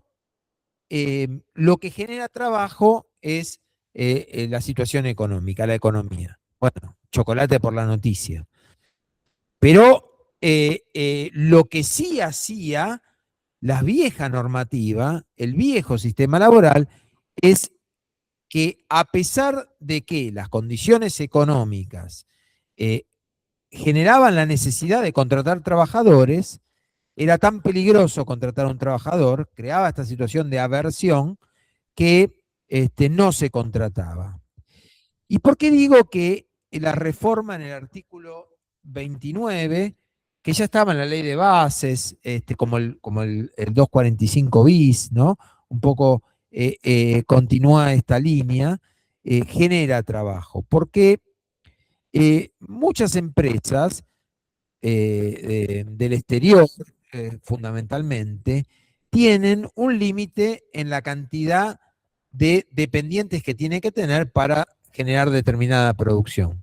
lo que genera trabajo es la situación económica, la economía. Bueno, chocolate por la noticia. Pero lo que sí hacía la vieja normativa, el viejo sistema laboral, es que a pesar de que las condiciones económicas generaban la necesidad de contratar trabajadores, era tan peligroso contratar a un trabajador, creaba esta situación de aversión que no se contrataba. ¿Y por qué digo que la reforma en el artículo 29, que ya estaba en la ley de bases, como el 245 bis, ¿no? Un poco continúa esta línea, genera trabajo? Porque muchas empresas del exterior, fundamentalmente, tienen un límite en la cantidad de dependientes que tiene que tener para generar determinada producción.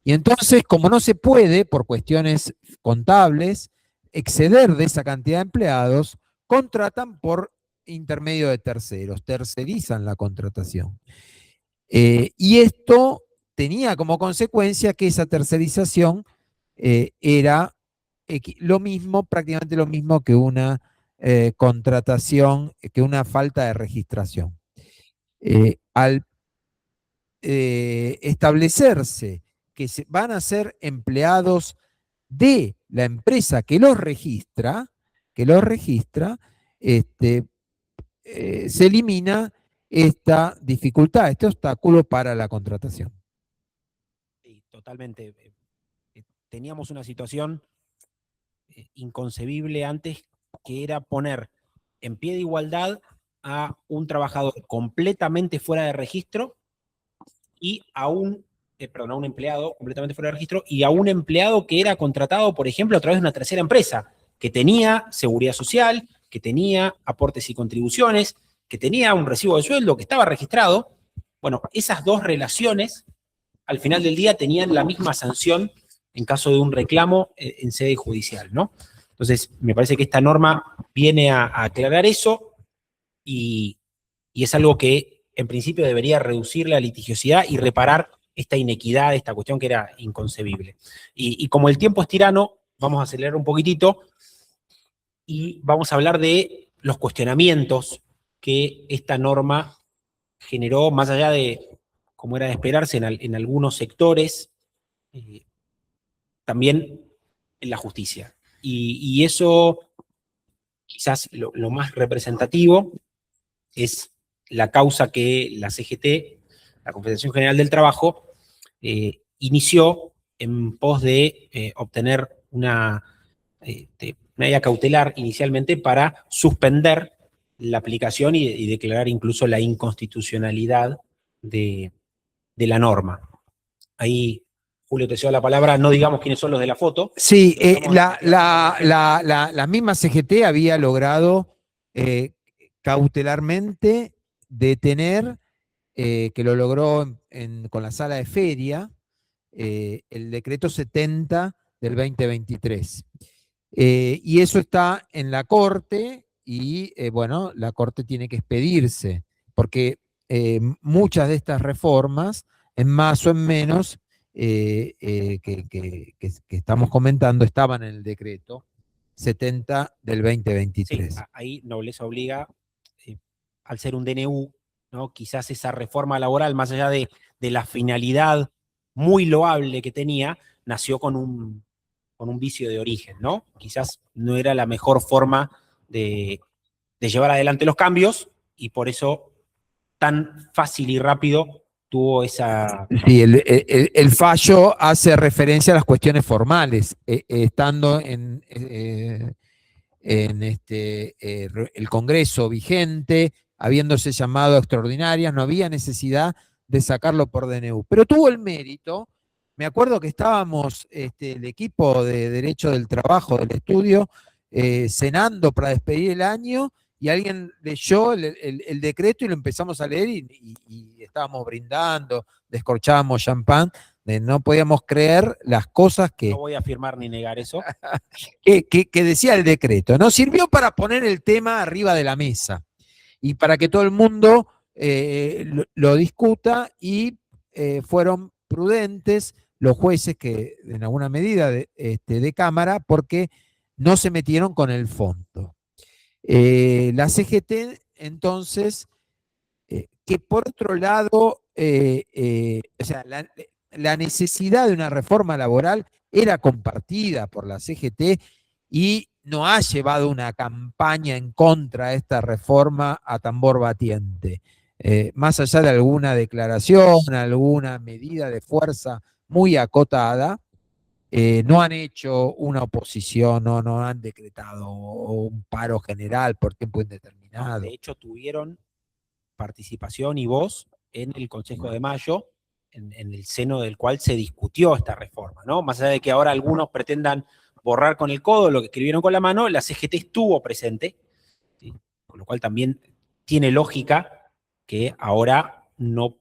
Y entonces, como no se puede, por cuestiones contables, exceder de esa cantidad de empleados, contratan por intermedio de terceros, tercerizan la contratación. Y esto tenía como consecuencia que esa tercerización era lo mismo, prácticamente lo mismo que una contratación, que una falta de registración. Al establecerse que van a ser empleados de la empresa que los registra, se elimina esta dificultad, este obstáculo para la contratación. Sí, totalmente. Teníamos una situación inconcebible antes, que era poner en pie de igualdad a un trabajador completamente fuera de registro y a un empleado completamente fuera de registro y a un empleado que era contratado, por ejemplo, a través de una tercera empresa, que tenía seguridad social, que tenía aportes y contribuciones, que tenía un recibo de sueldo, que estaba registrado. Bueno, esas dos relaciones, al final del día, tenían la misma sanción en caso de un reclamo en sede judicial, ¿no? Entonces, me parece que esta norma viene a aclarar eso y es algo que en principio debería reducir la litigiosidad y reparar esta inequidad, esta cuestión que era inconcebible. Y como el tiempo es tirano, vamos a acelerar un poquitito y vamos a hablar de los cuestionamientos que esta norma generó, más allá de, como era de esperarse, en algunos sectores, también en la justicia. Y eso, quizás lo más representativo, es la causa que la CGT, la Confederación General del Trabajo, inició en pos de obtener una medida cautelar inicialmente para suspender la aplicación y declarar incluso la inconstitucionalidad de la norma. Ahí, Julio, te cedo la palabra, no digamos quiénes son los de la foto. Sí, la misma CGT había logrado cautelarmente detener, que lo logró con la sala de feria, el decreto 70 del 2023. Y eso está en la Corte y, bueno, la Corte tiene que expedirse, porque muchas de estas reformas, en más o en menos, que estamos comentando, estaban en el decreto 70 del 2023. Sí, ahí Nobleza Obliga, al ser un DNU, ¿no? Quizás esa reforma laboral, más allá de la finalidad muy loable que tenía, nació con un vicio de origen, ¿no? Quizás no era la mejor forma de llevar adelante los cambios y por eso tan fácil y rápido tuvo esa... Sí, el fallo hace referencia a las cuestiones formales, estando en el Congreso vigente, habiéndose llamado a extraordinarias, no había necesidad de sacarlo por DNU. Pero tuvo el mérito, me acuerdo que estábamos, el equipo de Derecho del Trabajo del estudio, cenando para despedir el año, y alguien leyó el decreto y lo empezamos a leer y estábamos brindando, descorchábamos champán, no podíamos creer las cosas que... No voy a afirmar ni negar eso. que decía el decreto, ¿no? Sirvió para poner el tema arriba de la mesa y para que todo el mundo lo discuta, y fueron prudentes los jueces que en alguna medida de Cámara, porque no se metieron con el fondo. La CGT, entonces, que por otro lado, o sea, la necesidad de una reforma laboral era compartida por la CGT y no ha llevado una campaña en contra de esta reforma a tambor batiente. Más allá de alguna declaración, alguna medida de fuerza muy acotada, no han hecho una oposición, no han decretado un paro general por tiempo indeterminado. De hecho, tuvieron participación y voz en el Consejo de Mayo, en el seno del cual se discutió esta reforma, ¿no? Más allá de que ahora algunos pretendan borrar con el codo lo que escribieron con la mano, la CGT estuvo presente, ¿sí? Con lo cual también tiene lógica que ahora no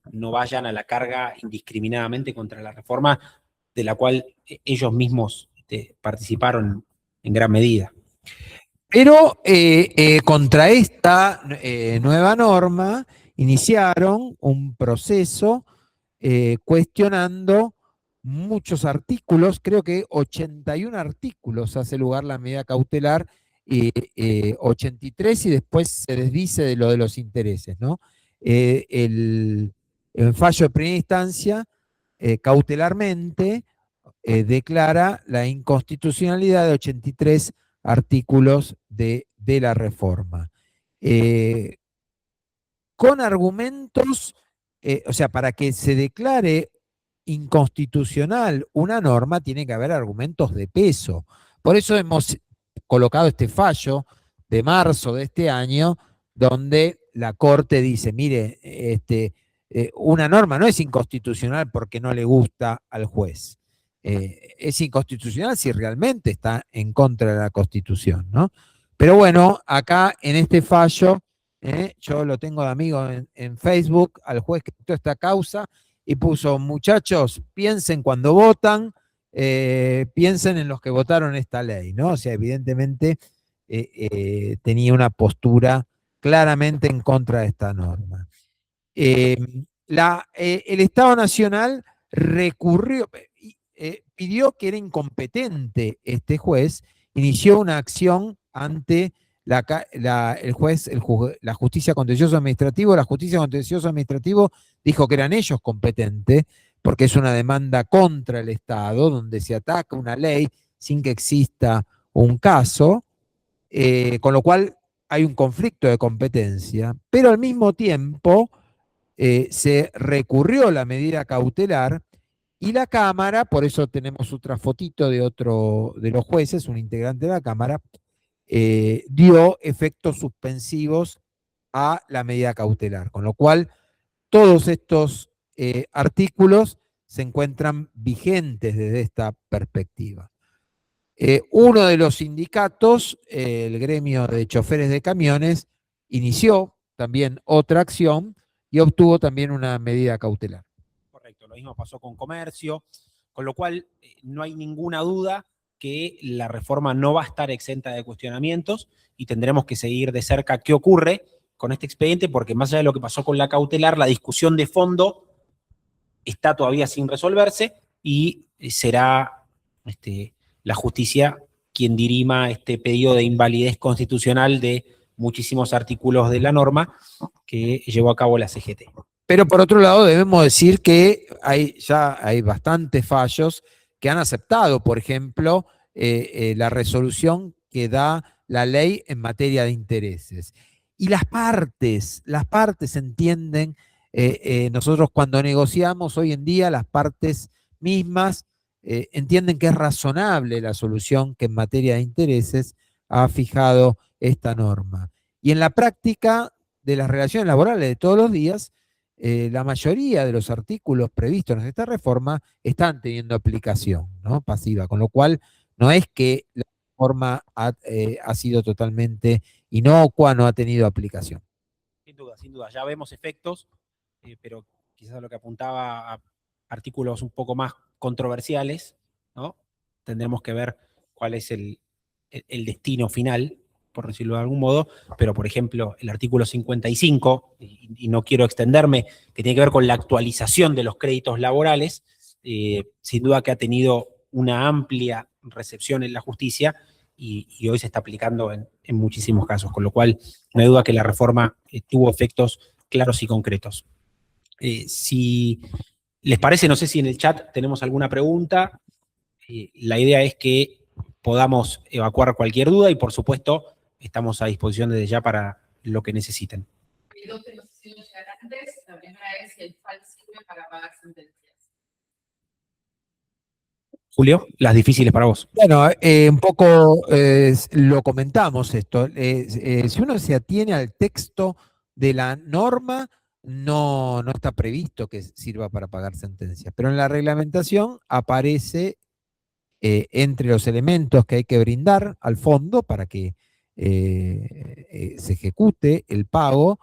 vayan a la carga indiscriminadamente contra la reforma de la cual ellos mismos participaron en gran medida. Pero contra esta nueva norma iniciaron un proceso cuestionando muchos artículos, creo que 81 artículos hace lugar la medida cautelar, 83, y después se desdice de lo de los intereses, ¿no? El fallo de primera instancia, cautelarmente, declara la inconstitucionalidad de 83 artículos de la reforma. Con argumentos, o sea, para que se declare inconstitucional una norma, tiene que haber argumentos de peso. Por eso hemos colocado este fallo de marzo de este año, donde la Corte dice, mire, una norma no es inconstitucional porque no le gusta al juez. Es inconstitucional si realmente está en contra de la Constitución, ¿no? Pero bueno, acá en este fallo, yo lo tengo de amigo en Facebook, al juez que dictó esta causa, y puso, muchachos, piensen cuando votan, piensen en los que votaron esta ley, ¿no? O sea, evidentemente tenía una postura claramente en contra de esta norma. El Estado Nacional recurrió, pidió que era incompetente este juez, inició una acción ante el juez, la Justicia Contencioso Administrativo. La Justicia Contencioso Administrativo dijo que eran ellos competentes, porque es una demanda contra el Estado, donde se ataca una ley, sin que exista un caso, con lo cual hay un conflicto de competencia, pero al mismo tiempo se recurrió la medida cautelar y la Cámara, por eso tenemos otra fotito de otro de los jueces, un integrante de la Cámara, dio efectos suspensivos a la medida cautelar, con lo cual todos estos artículos se encuentran vigentes desde esta perspectiva. Uno de los sindicatos, el gremio de choferes de camiones, inició también otra acción y obtuvo también una medida cautelar. Correcto, lo mismo pasó con comercio, con lo cual no hay ninguna duda que la reforma no va a estar exenta de cuestionamientos y tendremos que seguir de cerca qué ocurre con este expediente, porque más allá de lo que pasó con la cautelar, la discusión de fondo está todavía sin resolverse y será la justicia quien dirima este pedido de invalidez constitucional de muchísimos artículos de la norma que llevó a cabo la CGT. Pero por otro lado debemos decir que ya hay bastantes fallos que han aceptado, por ejemplo, la resolución que da la ley en materia de intereses. Y las partes entienden, nosotros cuando negociamos hoy en día, las partes mismas entienden que es razonable la solución que en materia de intereses ha fijado esta norma. Y en la práctica de las relaciones laborales de todos los días, la mayoría de los artículos previstos en esta reforma están teniendo aplicación, ¿no? Pasiva, con lo cual no es que la reforma ha sido totalmente inocua, no ha tenido aplicación. Sin duda, ya vemos efectos, pero quizás lo que apuntaba a artículos un poco más controversiales, ¿no? Tendremos que ver cuál es el destino final, por decirlo de algún modo, pero por ejemplo el artículo 55, y no quiero extenderme, que tiene que ver con la actualización de los créditos laborales, sin duda que ha tenido una amplia recepción en la justicia y hoy se está aplicando en muchísimos casos, con lo cual no hay duda que la reforma tuvo efectos claros y concretos. Si les parece, no sé si en el chat tenemos alguna pregunta, la idea es que podamos evacuar cualquier duda y por supuesto estamos a disposición desde ya para lo que necesiten. Hay dos que no sé si nos llegarán antes. La primera es si el FAL sirve para pagar sentencias. Julio, las difíciles para vos. Bueno, un poco lo comentamos esto. Si uno se atiene al texto de la norma, no está previsto que sirva para pagar sentencias, pero en la reglamentación aparece entre los elementos que hay que brindar al fondo para que se ejecute el pago,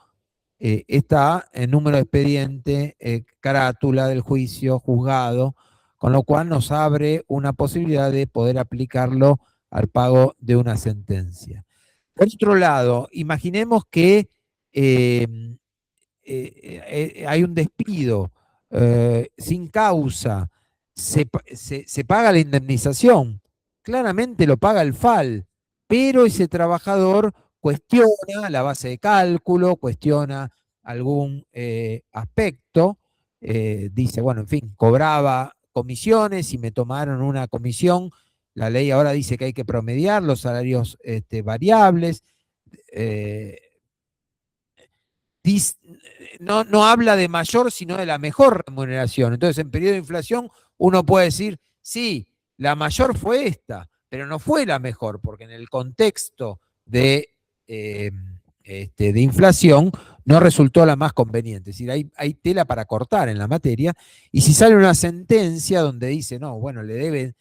está el número de expediente, carátula del juicio, juzgado, con lo cual nos abre una posibilidad de poder aplicarlo al pago de una sentencia. Por otro lado, imaginemos que hay un despido sin causa, se paga la indemnización, claramente lo paga el FAL, pero ese trabajador cuestiona la base de cálculo, cuestiona algún aspecto, dice, bueno, en fin, cobraba comisiones y me tomaron una comisión, la ley ahora dice que hay que promediar los salarios variables, no habla de mayor, sino de la mejor remuneración. Entonces, en periodo de inflación, uno puede decir, sí, la mayor fue esta, pero no fue la mejor, porque en el contexto de inflación no resultó la más conveniente. Es decir, hay tela para cortar en la materia, y si sale una sentencia donde dice, no, bueno, le debe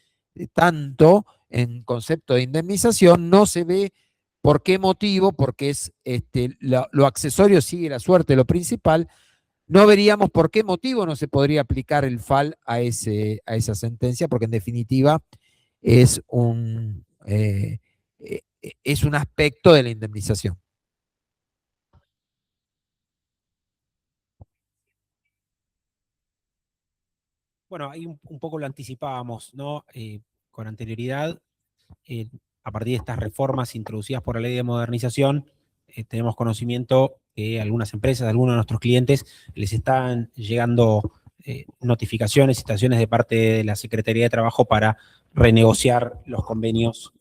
tanto en concepto de indemnización, no se ve por qué motivo, porque es lo accesorio sigue la suerte de lo principal, no veríamos por qué motivo no se podría aplicar el FAL a esa sentencia, porque en definitiva es un aspecto de la indemnización. Bueno, ahí un poco lo anticipábamos, ¿no? Con anterioridad, a partir de estas reformas introducidas por la Ley de Modernización, tenemos conocimiento que algunas empresas, algunos de nuestros clientes, les están llegando notificaciones, citaciones de parte de la Secretaría de Trabajo para renegociar los convenios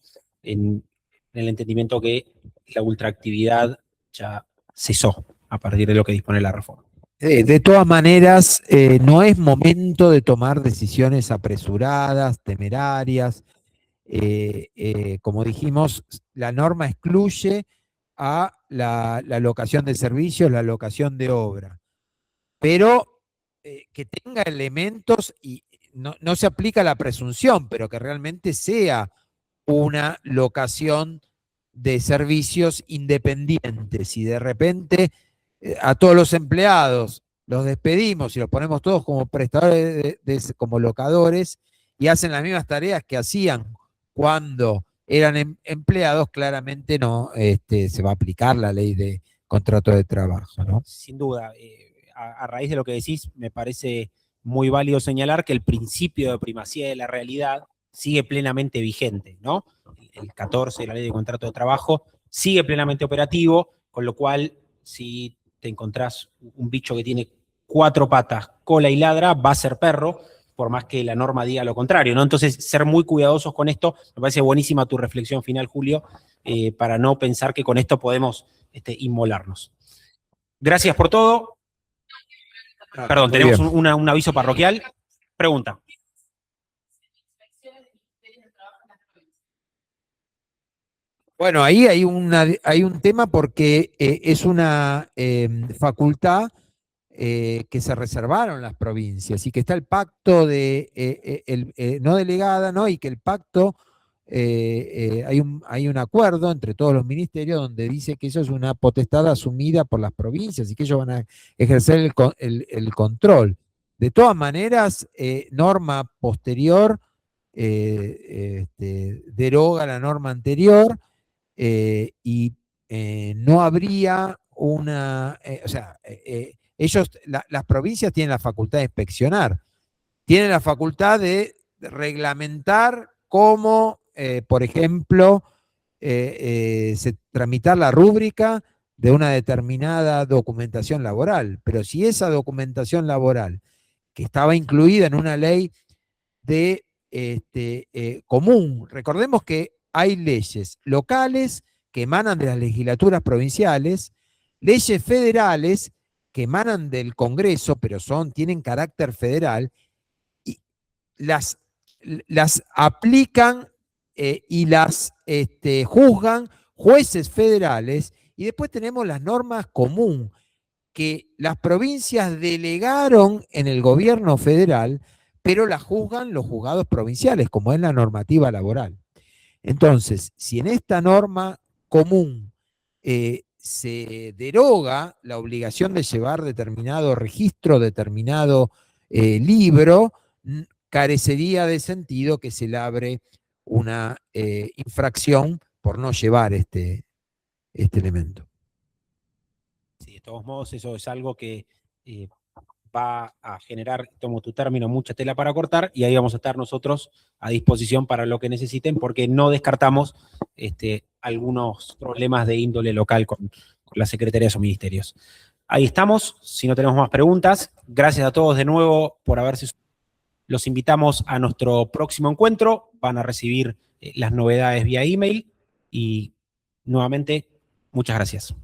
en el entendimiento que la ultraactividad ya cesó a partir de lo que dispone la reforma. De todas maneras, no es momento de tomar decisiones apresuradas, temerarias. Como dijimos, la norma excluye a la locación de servicios, la locación de obra, pero que tenga elementos y no se aplica la presunción, pero que realmente sea una locación de servicios independientes. Y de repente a todos los empleados los despedimos y los ponemos todos como prestadores, como locadores, y hacen las mismas tareas que hacían cuando eran empleados, claramente no se va a aplicar la ley de contrato de trabajo, ¿no? Sin duda, a raíz de lo que decís, me parece muy válido señalar que el principio de primacía de la realidad sigue plenamente vigente, ¿no? El 14 de la ley de contrato de trabajo sigue plenamente operativo, con lo cual, si te encontrás un bicho que tiene 4 patas, cola y ladra, va a ser perro, por más que la norma diga lo contrario, ¿no? Entonces, ser muy cuidadosos con esto. Me parece buenísima tu reflexión final, Julio, para no pensar que con esto podemos inmolarnos. Gracias por todo. Perdón, tenemos un aviso parroquial. Pregunta. Bueno, ahí hay un tema porque es una facultad que se reservaron las provincias y que está el pacto de no delegada, ¿no? Y que el pacto, hay un acuerdo entre todos los ministerios donde dice que eso es una potestad asumida por las provincias y que ellos van a ejercer el control. De todas maneras, norma posterior deroga la norma anterior. Y no habría una, las provincias tienen la facultad de inspeccionar, tienen la facultad de reglamentar cómo, por ejemplo, tramitar la rúbrica de una determinada documentación laboral, pero si esa documentación laboral, que estaba incluida en una ley de común, recordemos que hay leyes locales que emanan de las legislaturas provinciales, leyes federales que emanan del Congreso, pero tienen carácter federal, y las aplican y las juzgan jueces federales, y después tenemos las normas común que las provincias delegaron en el gobierno federal, pero las juzgan los juzgados provinciales, como es la normativa laboral. Entonces, si en esta norma común se deroga la obligación de llevar determinado registro, determinado libro, carecería de sentido que se labre una infracción por no llevar este elemento. Sí, de todos modos, eso es algo que va a generar, tomo tu término, mucha tela para cortar, y ahí vamos a estar nosotros a disposición para lo que necesiten, porque no descartamos algunos problemas de índole local con las secretarías o ministerios. Ahí estamos, si no tenemos más preguntas. Gracias a todos de nuevo por haberse. Los invitamos a nuestro próximo encuentro, van a recibir las novedades vía email, y nuevamente, muchas gracias.